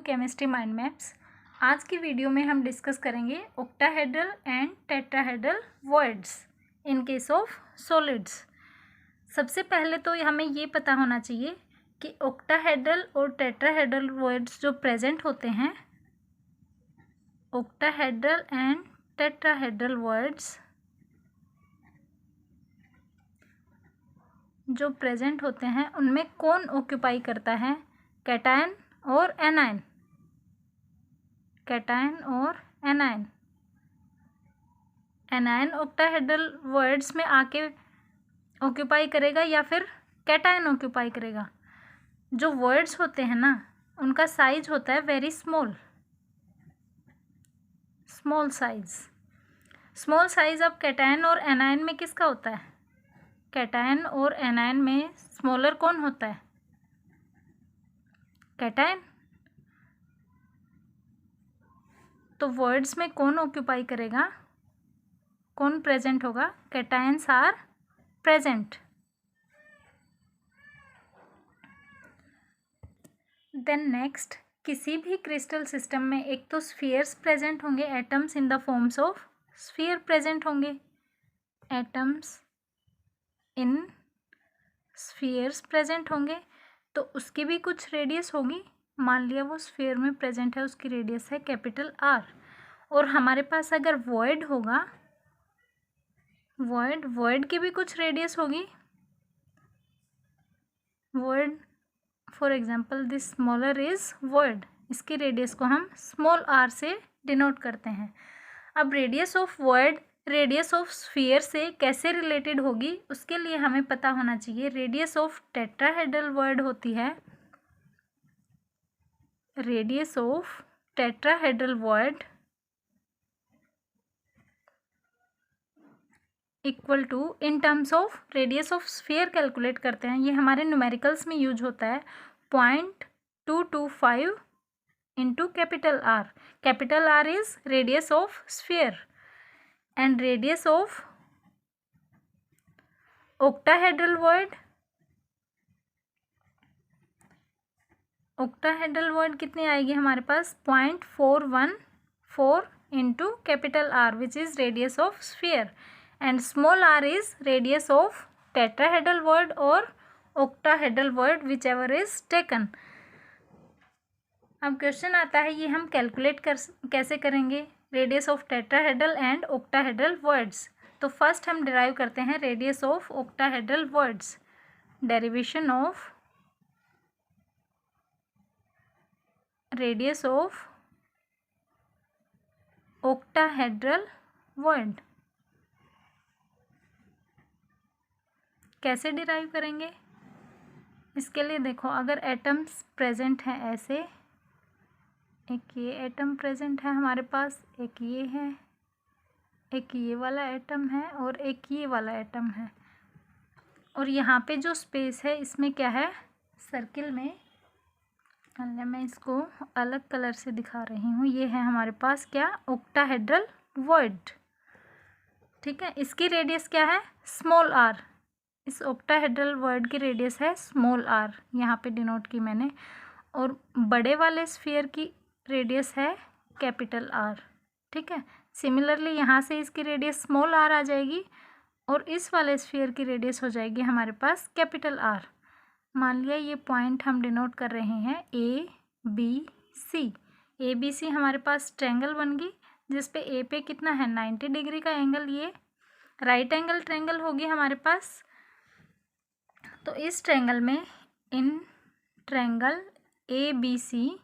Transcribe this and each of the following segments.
Chemistry mind maps. आज की video में हम डिस्कस करेंगे octahedral and tetrahedral words in case of solids. सबसे पहले तो हमें ये पता होना चाहिए कि ऑक्टाहेड्रल और टेट्राहेड्रल वर्ड्स जो प्रेजेंट होते हैं, ऑक्टाहेड्रल एंड टेट्राहेड्रल वर्ड्स जो प्रेजेंट होते हैं उनमें कौन ऑक्यूपाई करता है, कैटायन और एनायन। कैटायन और एनायन। एनायन ऑक्टाहेड्रल वर्ड्स में आके ऑक्यूपाई करेगा या फिर कैटायन ऑक्यूपाई करेगा। जो वर्ड्स होते हैं ना, उनका साइज होता है very small size. Small size अब कैटायन और एनायन में किसका होता है? कैटायन और एनायन में स्मॉलर कौन होता है? कैटायन। तो वर्ड्स में कौन ऑक्यूपाई करेगा, कौन प्रेजेंट होगा? Cations are present. Then next, किसी भी क्रिस्टल सिस्टम में एक तो स्फीयर्स प्रेजेंट होंगे, atoms in the forms of sphere present होंगे, एटम्स इन स्फीयर्स प्रेजेंट होंगे। तो उसकी भी कुछ रेडियस होगी। मान लिया वो स्फीयर में प्रेजेंट है, उसकी रेडियस है कैपिटल आर। और हमारे पास अगर वॉइड होगा, वॉइड की भी कुछ रेडियस होगी। Void for example this smaller is void, इसकी रेडियस को हम स्मॉल आर से डिनोट करते हैं। अब radius of void radius of sphere से कैसे रिलेटेड होगी, उसके लिए हमें पता होना चाहिए। रेडियस ऑफ टेट्राहेड्रल वर्ड होती है, radius of tetrahedral void equal to, in terms of radius of sphere calculate करते हैं, ये हमारे न्यूमेरिकल्स में यूज होता है, 0.225 into capital R. Capital R is radius of sphere and radius of octahedral word कितनी आएगी हमारे पास? 0.414 into capital R which is radius of sphere, and small are is radius of tetrahedral void और octahedral void whichever is taken. अब question आता है, ये हम कैलकुलेट कैसे करेंगे radius of tetrahedral and octahedral voids. तो फर्स्ट हम डिराइव करते हैं radius of octahedral words. Derivation of radius of octahedral word कैसे डिराइव करेंगे? इसके लिए देखो, अगर एटम्स प्रेजेंट हैं ऐसे, एक ये एटम प्रेजेंट है हमारे पास, एक ये है, एक ये वाला एटम है और एक ये वाला एटम है। और यहाँ पे जो स्पेस है इसमें क्या है? सर्किल में, मैं इसको अलग कलर से दिखा रही हूँ, ये है हमारे पास क्या? Octahedral void. ठीक है, इसकी रेडियस क्या है? Small R. इस ऑक्टाहेड्रल वर्ड की रेडियस है स्मॉल आर, यहाँ पे डिनोट की मैंने। और बड़े वाले स्फीयर की रेडियस है कैपिटल आर। ठीक है, सिमिलरली यहाँ से इसकी रेडियस स्मॉल आर आ जाएगी और इस वाले स्फीयर की रेडियस हो जाएगी हमारे पास कैपिटल आर। मान लिया ये पॉइंट हम डिनोट कर रहे हैं ए बी सी। ए बी सी हमारे पास ट्रायंगल बन गई, जिस पे ए पे कितना है? 90 डिग्री का एंगल, ये राइट एंगल ट्रायंगल होगी हमारे पास। तो इस ट्रायंगल में, इन ट्रायंगल ए बी सी,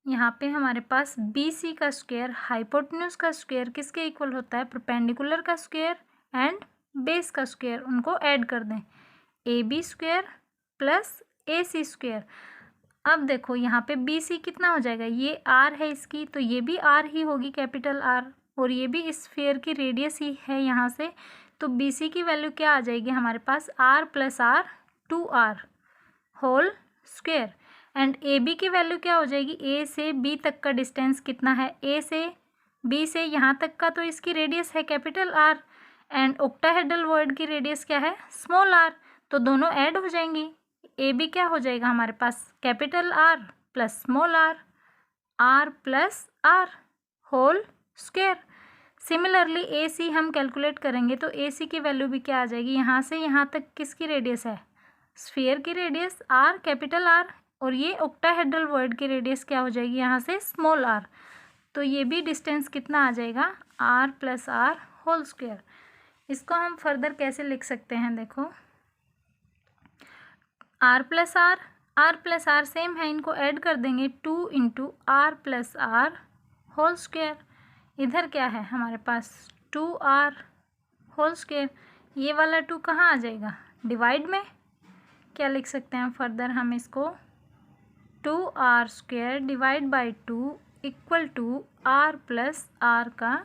यहाँ पे हमारे पास बी सी का स्क्वायर, हाइपोटेन्यूज का स्क्वायर किसके इक्वल होता है? परपेंडिकुलर का स्क्वायर एंड बेस का स्क्वायर, उनको ऐड कर दें, A B square plus A C square. अब देखो यहाँ पे बी सी कितना हो जाएगा? ये आर है इसकी, तो ये भी आर ही होगी कैपिटल आर, और ये भी इस स्फीयर की रेडियस ही है यहाँ से। तो बी सी की वैल्यू क्या आ जाएगी हमारे पास? R plus R, 2r whole square. And A B की वैल्यू क्या हो जाएगी? ए से बी तक का डिस्टेंस कितना है? ए से बी से यहाँ तक का, तो इसकी रेडियस है capital R, and octahedral void की रेडियस क्या है? Small R. तो दोनों ऐड हो जाएंगी, ए बी क्या हो जाएगा हमारे पास? Capital R plus small R plus R whole square. Similarly A C हम कैलकुलेट करेंगे तो ए सी की वैल्यू भी क्या आ जाएगी, यहाँ से यहाँ तक किसकी रेडियस है, स्फीयर की रेडियस आर, कैपिटल आर, और ये ऑक्टाहेड्रल वर्ड की रेडियस क्या हो जाएगी यहाँ से, स्मॉल आर। तो ये भी डिस्टेंस कितना आ जाएगा, R plus R whole square. इसको हम फर्दर कैसे लिख सकते हैं, देखो आर प्लस आर सेम है, इनको ऐड कर देंगे 2 into R plus R whole square. इधर क्या है हमारे पास 2r होल स्क्वायर। ये वाला 2 कहाँ आ जाएगा, डिवाइड में। क्या लिख सकते हैं फर्दर हम इसको, 2r square divide by 2 equal to r plus R का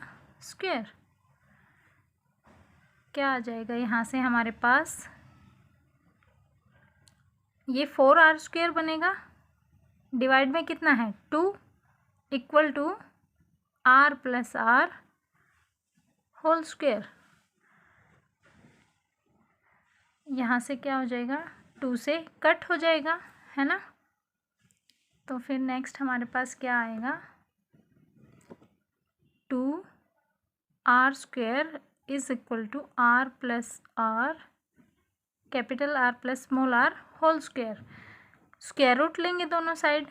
स्क्वायर। क्या आ जाएगा यहाँ से हमारे पास, ये 4r स्क्वायर बनेगा, डिवाइड में कितना है 2 equal to R plus R whole square. यहाँ से क्या हो जाएगा, 2 से कट हो जाएगा, है ना। तो फिर नेक्स्ट हमारे पास क्या आएगा, 2r square is equal to R plus R, capital R plus small R whole square. Square root लेंगे दोनों side,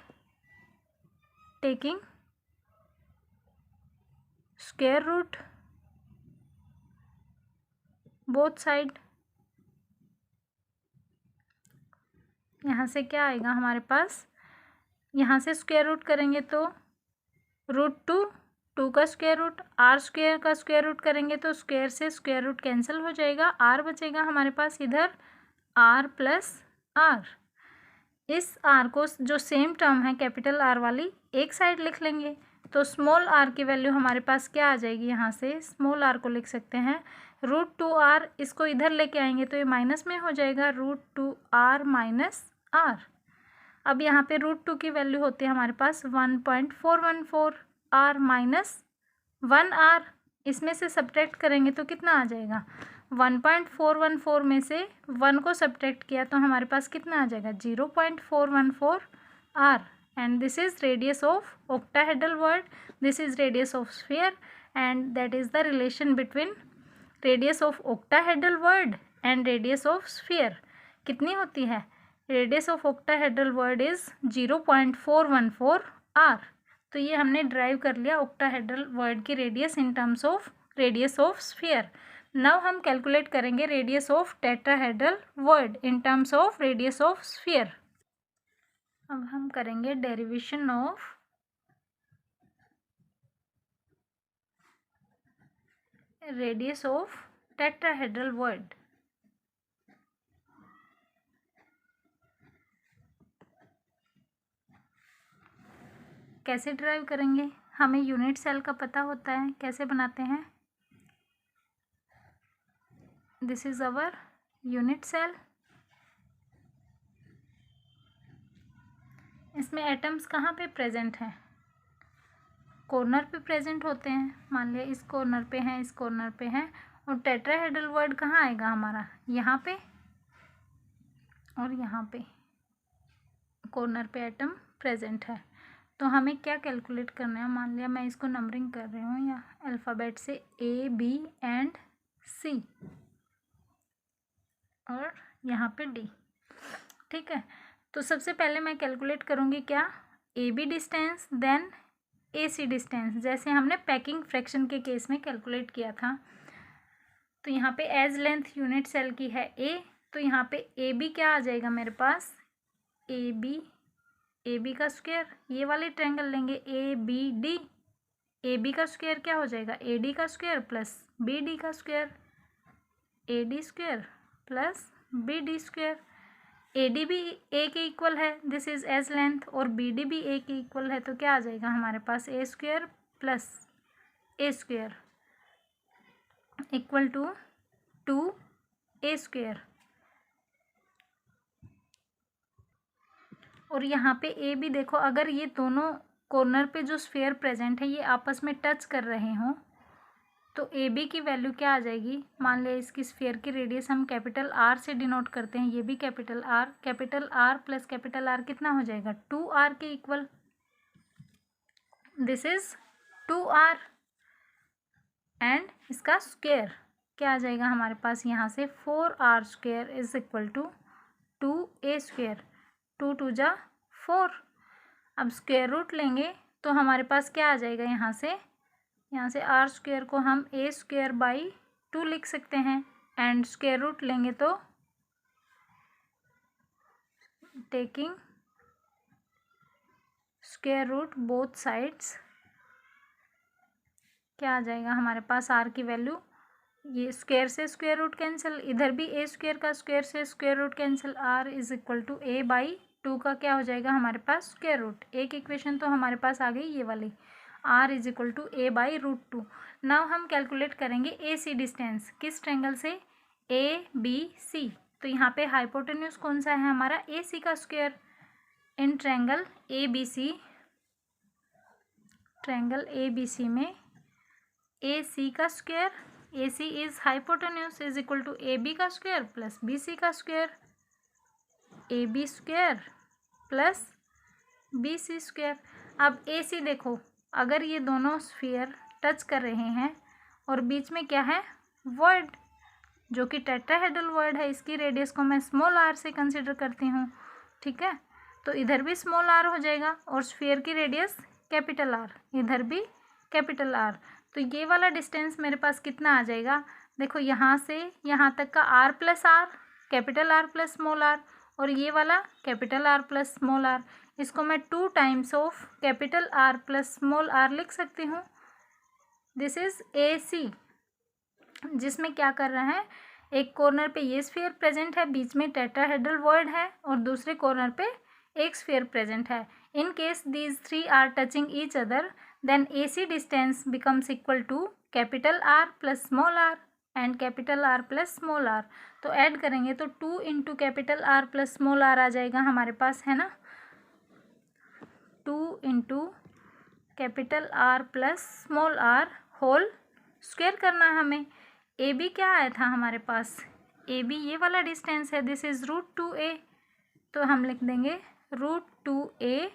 taking square root both side. यहाँ से क्या आएगा हमारे पास, यहाँ से स्क्वायर रूट करेंगे तो √2 का स्क्वायर रूट, आर स्क्वायर का स्क्वायर रूट करेंगे तो स्क्वायर से स्क्वायर रूट कैंसिल हो जाएगा, आर बचेगा हमारे पास इधर आर प्लस आर। इस आर को जो सेम टर्म है कैपिटल आर वाली एक साइड लिख लेंगे, तो स्मॉल आर की वैल्यू हमारे पास क्या आ जाएगी, यहाँ से स्मॉल आर को लिख सकते हैं √2r। इसको इधर लेके आएंगे तो ये माइनस में हो जाएगा, √2r माइनस आर। अब यहाँ पे √2 की वैल्यू होती है हमारे पास 1.414 r माइनस 1r। इसमें से सब्ट्रैक्ट करेंगे तो कितना आ जाएगा, 1.414 में से 1 को सब्ट्रैक्ट किया तो हमारे पास कितना आ जाएगा, 0.414 r। And this is radius of octahedral word, this is radius of sphere, and that is the relation between radius of octahedral word and radius of sphere. कितनी होती है, radius of octahedral word is 0.414 r। तो ये हमने drive कर लिया octahedral word की radius in terms of radius of sphere. Now हम कैलकुलेट करेंगे radius of tetrahedral void in terms of radius of sphere. अब हम करेंगे derivation of radius of tetrahedral word. कैसे ड्राइव करेंगे, हमें यूनिट सेल का पता होता है, कैसे बनाते हैं, this is our unit cell. इसमें एटम्स कहाँ पे प्रेजेंट हैं, कॉर्नर पे प्रेजेंट होते हैं। मान लिया इस कॉर्नर पे हैं, इस कॉर्नर पे हैं, और टेट्राहेड्रल वर्ड कहाँ आएगा हमारा, यहाँ पे और यहाँ पे कॉर्नर पे एटम प्रेजेंट है। तो हमें क्या कैलकुलेट करना है, मान लिया मैं इसको नंबरिंग कर रही हूँ या अल्फ़ाबेट से A B एंड C और यहाँ पे D, ठीक है। तो सबसे पहले मैं कैलकुलेट करूँगी क्या, AB distance then AC distance, जैसे हमने पैकिंग फ्रैक्शन के केस में कैलकुलेट किया था। तो यहाँ पे एज लेंथ यूनिट सेल की है A, तो यहाँ पे AB क्या आ जाएगा मेरे पास, AB का स्क्वायर, ये वाले ट्रायंगल लेंगे ABD, AB का स्क्वायर क्या हो जाएगा, AD का स्क्वायर प्लस BD का square, AD square plus BD square. AD भी A के इक्वल है, दिस इज एज लेंथ, और BD भी A के इक्वल है, तो क्या आ जाएगा हमारे पास A square plus A square equal to 2A square. और यहाँ पे A भी देखो, अगर ये दोनों कॉर्नर पे जो स्फीयर प्रेजेंट है ये आपस में टच कर रहे हों तो ए बी की वैल्यू क्या आ जाएगी, मान लिया इसकी स्फीयर की रेडियस हम कैपिटल आर से डिनोट करते हैं, ये भी capital R plus capital R कितना हो जाएगा 2r के equal, this is 2r and इसका स्क्वायर क्या आ जाएगा हमारे पास यहाँ से 4r square is equal to 2a square, 2 2 जा 4। अब स्क्वायर रूट लेंगे तो हमारे पास क्या आ जाएगा, यहाँ से आर स्क्वायर को हम ए स्क्वायर बाई 2 लिख सकते हैं एंड स्क्वायर रूट लेंगे तो taking square root both sides क्या आ जाएगा हमारे पास आर की वैल्यू, ये स्क्वायर से स्क्वायर रूट कैंसिल, इधर भी ए स्क्वायर का स्क्वायर से square root cancel, R is equal to A by 2 का क्या हो जाएगा हमारे पास स्क्वायर रूट। एक इक्वेशन तो हमारे पास आ गई ये वाली, r is equal to A by root 2। Now हम कैलकुलेट करेंगे ए सी डिस्टेंस, किस ट्रायंगल से, ए बी सी। तो यहाँ पे हाइपोटेन्यूज कौन सा है हमारा, ए सी का square in triangle A B C, triangle A B C में ए सी का square, A C is hypotenuse is equal to A B का स्क्वायर प्लस बी सी का square, A B square plus B C square. अब A सी देखो, अगर ये दोनों sphere touch कर रहे हैं और बीच में क्या है वर्ड, जो कि टेट्राहेड्रल वर्ड है, इसकी रेडियस को मैं स्मॉल आर से कंसिडर करती हूँ, ठीक है। तो इधर भी स्मॉल आर हो जाएगा और स्फीयर की रेडियस कैपिटल आर, इधर भी कैपिटल आर। तो ये वाला डिस्टेंस मेरे पास कितना आ जाएगा, देखो यहाँ से यहाँ तक का R plus R, capital R plus small R, और ये वाला capital R plus small R, इसको मैं 2 times of capital R plus small R लिख सकती हूँ। दिस इज ए सी, जिसमें क्या कर रहा है, एक कॉर्नर पे ये स्फीयर प्रेजेंट है, बीच में टेट्राहेड्रल वर्ड है और दूसरे कॉर्नर पे एक स्फीयर प्रेजेंट है। In case these 3 are touching each other then A C distance becomes equal to capital R plus small R and capital R plus small R. तो add करेंगे तो 2 into capital R plus small R आ जाएगा हमारे पास, है ना, 2 into capital R plus small R whole square करना है हमें। ए बी क्या आया था हमारे पास, ए बी ये वाला डिस्टेंस है, दिस इज रूट 2a, तो हम लिख देंगे root 2a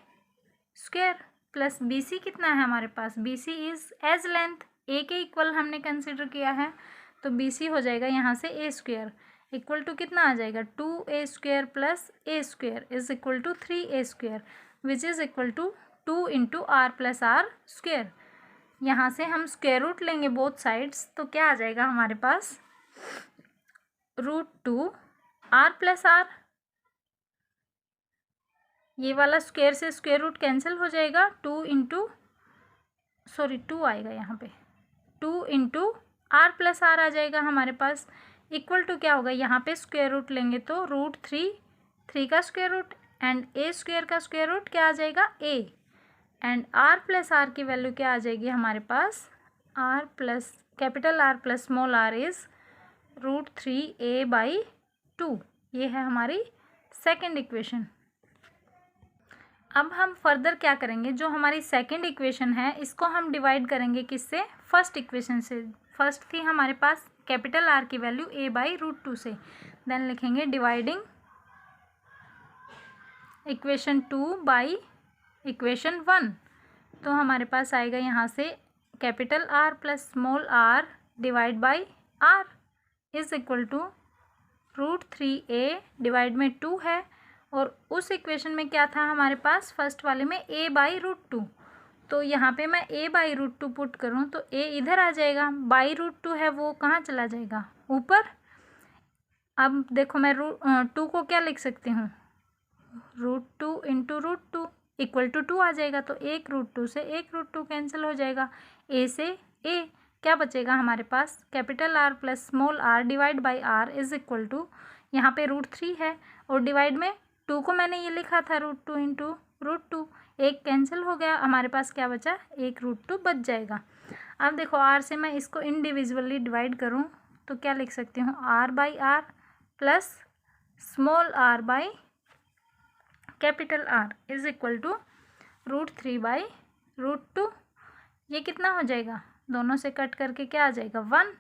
square plus B C कितना है हमारे पास, B C is edge length, A के इक्वल हमने कंसिडर किया है, तो बी सी हो जाएगा यहाँ से ए स्क्वायर इक्वल टू कितना आ जाएगा 2a square plus A square is equal to 3a square which is equal to 2 into R plus R square. यहाँ से हम स्क्वायर रूट लेंगे बोथ साइड्स, तो क्या आ जाएगा हमारे पास रूट 2 आर प्लस आर, ये वाला स्क्वायर से स्क्वायर रूट कैंसिल हो जाएगा, 2 आएगा यहाँ पे, 2 इंटू आर प्लस आर आ जाएगा हमारे पास, इक्वल टू क्या होगा, यहाँ पे स्क्वायर रूट लेंगे तो रूट 3 का square root and A square का स्क्वायर रूट क्या आ जाएगा A, and R plus R की वैल्यू क्या आ जाएगी हमारे पास, R plus capital R plus small are is root 3a by 2। ये है हमारी सेकेंड इक्वेशन। अब हम फर्दर क्या करेंगे, जो हमारी सेकेंड इक्वेशन है इसको हम डिवाइड करेंगे किससे, फर्स्ट इक्वेशन से। फर्स्ट थी हमारे पास कैपिटल आर की वैल्यू a बाई रूट 2 से, देन लिखेंगे डिवाइडिंग इक्वेशन 2 बाई इक्वेशन 1, तो हमारे पास आएगा यहाँ से capital R plus small R divide by R is equal to root 3a divide में 2 है, और उस इक्वेशन में क्या था हमारे पास, फर्स्ट वाले में a बाई रूट 2, तो यहाँ पे मैं a बाई रूट 2 पुट करूँ तो a इधर आ जाएगा, बाई रूट 2 है वो कहाँ चला जाएगा ऊपर। अब देखो मैं 2 को क्या लिख सकती हूँ, root 2 into root 2 equal to 2 आ जाएगा, तो एक रूट 2 से एक रूट 2 कैंसिल हो जाएगा, a से a क्या बचेगा हमारे पास, capital R plus small R divide by R is equal to, यहाँ पे रूट 3 है और डिवाइड में 2 को मैंने ये लिखा था रूट 2 इंटू रूट 2, एक कैंसिल हो गया, हमारे पास क्या बचा, एक रूट 2 बच जाएगा। अब देखो आर से मैं इसको इंडिविजुअली डिवाइड करूँ तो क्या लिख सकती हूँ, R by R plus small R by capital R is equal to root 3 by root 2। ये कितना हो जाएगा, दोनों से कट करके क्या आ जाएगा 1।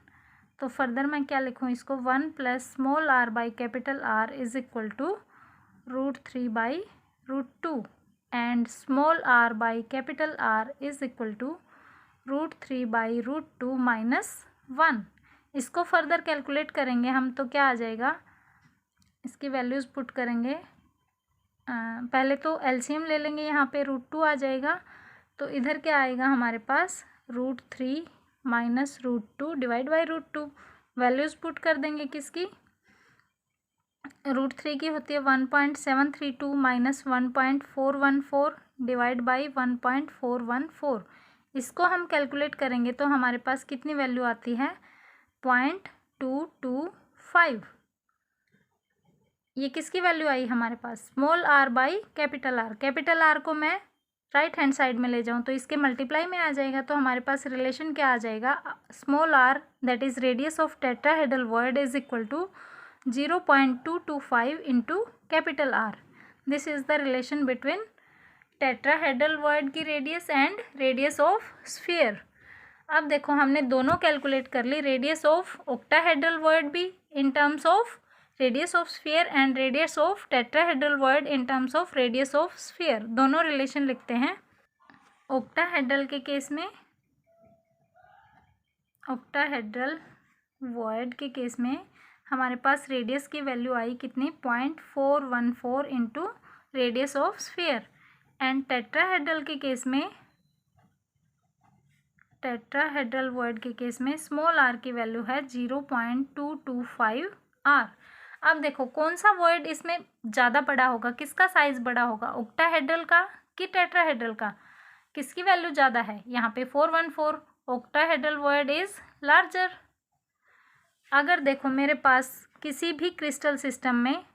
तो फर्दर मैं क्या लिखूँ इसको 1 plus small r by capital R is equal to √3/√2 and small r by capital R is equal to √3/√2 minus 1। इसको फर्दर कैलकुलेट करेंगे हम तो क्या आ जाएगा, इसकी वैल्यूज़ पुट करेंगे। पहले तो एलसीएम ले लेंगे, यहाँ पे √2 आ जाएगा। तो इधर क्या आएगा हमारे पास √3 minus √2 divide by √2। Values put कर देंगे किसकी, √3 की होती है 1.732 माइनस 1.414 डिवाइड बाई 1.414। इसको हम कैलकुलेट करेंगे तो हमारे पास कितनी वैल्यू आती है 0.225। ये किसकी वैल्यू आई हमारे पास, small r by capital R। Capital R को मैं राइट हैंड साइड में ले जाऊँ तो इसके मल्टीप्लाई में आ जाएगा। तो हमारे पास रिलेशन क्या आ जाएगा, small r that is radius of tetrahedral void is equal to 0.225 into capital R। This is the relation between tetrahedral void की radius and radius of sphere. अब देखो हमने दोनों कैलकुलेट कर ली, रेडियस ऑफ ऑक्टाहेड्रल वर्ड भी in terms of radius of sphere and radius of tetrahedral void in terms of radius of sphere. दोनों relation लिखते हैं। ऑक्टाहेड्रल के केस में, ऑक्टाहेड्रल वर्ड के केस में हमारे पास रेडियस की वैल्यू आई कितनी 0.414 into radius of sphere. And tetrahedral के केस में, टेट्राहेड्रल वर्ड के केस में स्मॉल r की वैल्यू है 0.225 r। अब देखो कौन सा वर्ड इसमें ज़्यादा बड़ा होगा, किसका साइज़ बड़ा होगा, ऑक्टाहेड्रल का कि टेट्राहेड्रल का, किसकी वैल्यू ज़्यादा है, यहाँ पे 414। Octahedral word is larger. अगर देखो मेरे पास किसी भी क्रिस्टल सिस्टम में,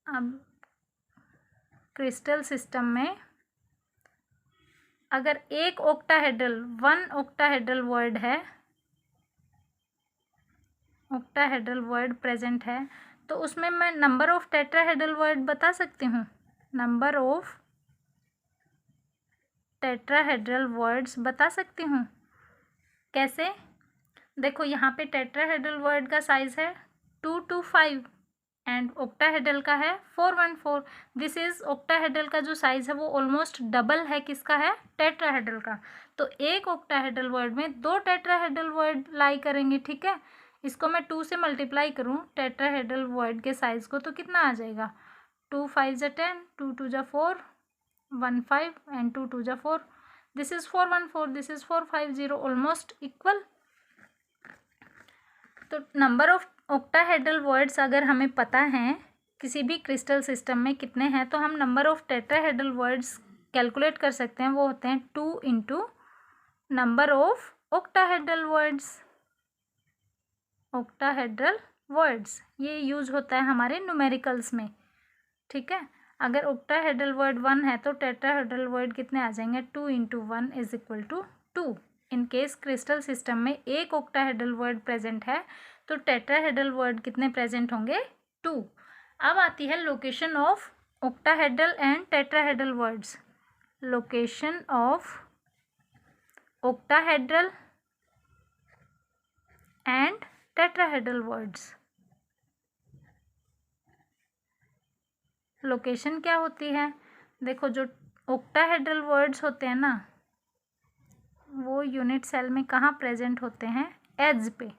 अब क्रिस्टल सिस्टम में अगर एक ऑक्टाहेड्रल, 1 ऑक्टाहेड्रल वर्ड है, ऑक्टाहेड्रल वर्ड प्रेजेंट है, तो उसमें मैं नंबर ऑफ टेट्राहेड्रल वर्ड बता सकती हूँ। नंबर ऑफ टेट्राहेड्रल वर्ड्स बता सकती हूँ। कैसे, देखो यहाँ पे टेट्राहेड्रल वर्ड का साइज़ है 225 एंड ऑक्टाहेड्रल का है 414। दिस इज़ ऑक्टाहेड्रल का जो साइज़ है वो ऑलमोस्ट डबल है किसका है, टेट्राहेड्रल का। तो एक ऑक्टाहेड्रल वर्ड में 2 टेट्राहेड्रल वर्ड लाई करेंगे, ठीक है। इसको मैं 2 से मल्टीप्लाई करूँ टेट्राहेड्रल वर्ड के साइज़ को तो कितना आ जाएगा, 2 5 ज़ा 10, 2 2 ज़ा 4, 1 5 एंड 2 2 ज़ा 4। This is 414, this is 450, almost equal. तो नंबर ऑफ ऑक्टाहेड्रल वर्ड्स अगर हमें पता है किसी भी क्रिस्टल सिस्टम में कितने हैं, तो हम number of tetrahedral words calculate कर सकते हैं। वो होते हैं 2 into number of octahedral words. Octahedral voids ये यूज होता है हमारे न्यूमेरिकल्स में, ठीक है। अगर ऑक्टाहेड्रल वर्ड 1 है तो टेट्राहेड्रल वर्ड कितने आ जाएंगे, 2 into 1 is equal to 2। In case crystal system में एक ऑक्टाहेड्रल वर्ड प्रेजेंट है तो टेट्राहेड्रल वर्ड कितने प्रेजेंट होंगे, 2। अब आती है location of octahedral and tetrahedral words. Location of octahedral and tetrahedral words. Location क्या होती है, देखो जो ऑक्टाहेड्रल वर्ड्स होते हैं ना वो यूनिट सेल में कहाँ प्रेजेंट होते हैं, एज पे।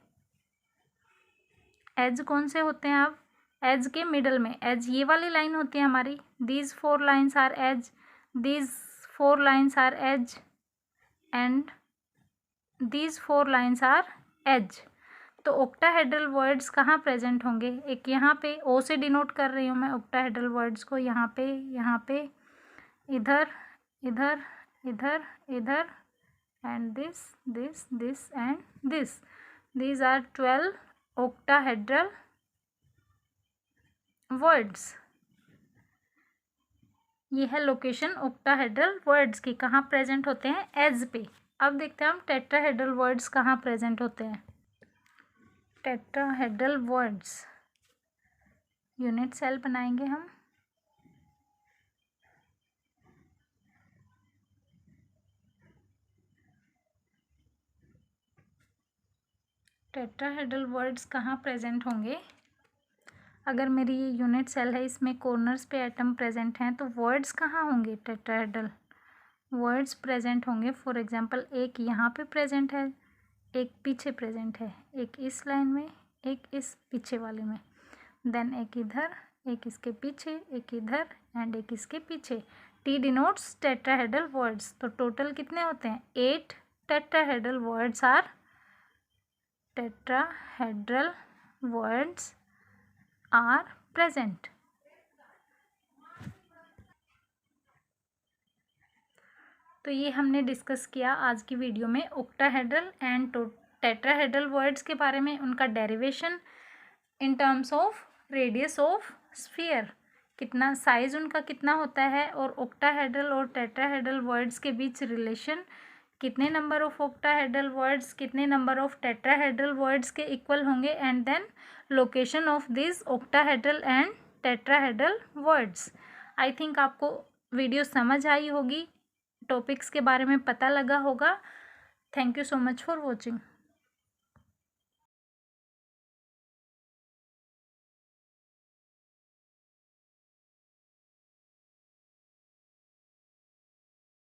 एज कौन से होते हैं, अब एज के मिडल में, एज ये वाली लाइन होती है हमारी, these 4 lines are edge, these 4 lines are edge and these 4 lines are edge. तो ऑक्टाहेड्रल वर्ड्स कहाँ प्रेजेंट होंगे, एक यहाँ पे ओ से डिनोट कर रही हूँ मैं ऑक्टाहेड्रल वर्ड्स को, यहाँ पे इधर इधर इधर इधर and this and this. These are 12 octahedral voids. ये है लोकेशन ऑक्टाहेड्रल वर्ड्स की, कहाँ प्रेजेंट होते हैं, एज पे। अब देखते हैं हम टेट्राहेड्रल वर्ड्स कहाँ प्रेजेंट होते हैं। टेट्राहेड्रल वर्ड्स यूनिट सेल बनाएंगे हम, टेट्राहेड्रल वर्ड्स कहाँ प्रेजेंट होंगे? अगर मेरी ये यूनिट सेल है, इसमें कॉर्नर्स पे एटम प्रेजेंट हैं, तो वर्ड्स कहाँ होंगे? टेट्राहेड्रल वर्ड्स प्रेजेंट होंगे। फॉर एग्जांपल एक यहाँ पे प्रेजेंट है, एक पीछे प्रेजेंट है, एक इस लाइन में, एक इस पीछे वाले में, देन एक इधर, एक इसके पीछे, एक इधर एंड एक इसके पीछे। T denotes tetrahedral words. तो टोटल कितने होते हैं? 8 टेट्राहेड्रल वर्ड्स आर प्रेजेंट। तो ये हमने डिस्कस किया आज की वीडियो में ऑक्टाहेड्रल एंड टेट्राहेड्रल वर्ड्स के बारे में, उनका derivation in terms of radius of sphere, कितना साइज उनका कितना होता है, और ऑक्टाहेड्रल और टेट्राहेड्रल वर्ड्स के बीच रिलेशन, कितने नंबर ऑफ ऑक्टाहेड्रल वर्ड्स कितने नंबर ऑफ टेट्राहेड्रल वर्ड्स के इक्वल होंगे, and then location of this octahedral and tetrahedral voids. I think आपको वीडियो समझ आई होगी, टॉपिक्स के बारे में पता लगा होगा। Thank you so much for watching.